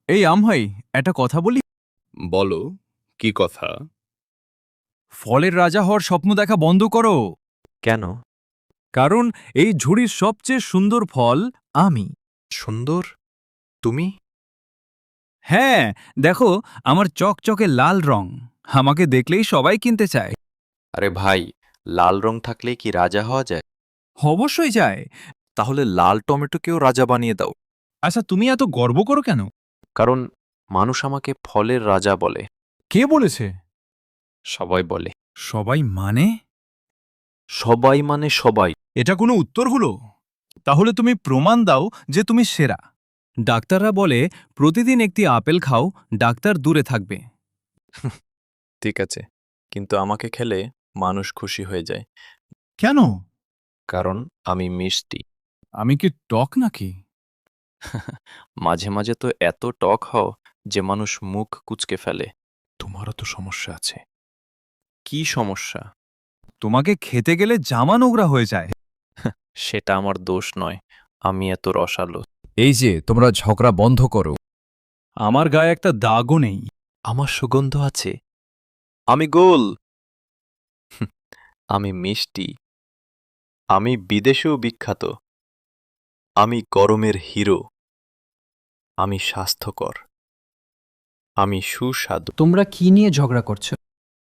এই আমহাই, একটা কথা বলি। বলো, কি কথা? ফলের রাজা হওয়ার স্বপ্ন দেখা বন্ধ করো। কেন? কারণ এই ঝুড়ির সবচেয়ে সুন্দর ফল আমি। সুন্দর? তুমি? হ্যাঁ, দেখো আমার চকচকে লাল রং। আমাকে দেখলেই সবাই কিনতে চায়। আরে ভাই, লাল রং থাকলেই কি রাজা হওয়া যায়? অবশ্যই যায়। তাহলে লাল টমেটোকেও রাজা বানিয়ে দাও। আচ্ছা, তুমি এত গর্ব করো কেন? কারণ মানুষ আমাকে ফলের রাজা বলে। কে বলেছে? সবাই বলে। সবাই মানে? সবাই মানে সবাই। এটা কোনো উত্তর হলো? তাহলে তুমি প্রমাণ দাও যে তুমি সেরা। ডাক্তাররা বলে প্রতিদিন একটি আপেল খাও, ডাক্তার দূরে থাকবে। ঠিক আছে, কিন্তু আমাকে খেলে মানুষ খুশি হয়ে যায়। কেন? কারণ আমি মিষ্টি। আমি কি টক নাকি? মাঝে মাঝে তো এত টক হও যে মানুষ মুখ কুঁচকে ফেলে। তোমারও তো সমস্যা আছে। কি সমস্যা? তোমাকে খেতে গেলে জামা নোংরা হয়ে যায়। সেটা আমার দোষ নয়, আমি এত রসালো। এই যে তোমরা ঝগড়া বন্ধ করো। আমার গায়ে একটা দাগও নেই। আমার সুগন্ধ আছে। আমি গোল। আমি মিষ্টি। আমি বিদেশেও বিখ্যাত। আমি গরমের হিরো। আমি স্বাস্থ্যকর। আমি সুস্বাদু। তোমরা কি নিয়ে ঝগড়া করছো?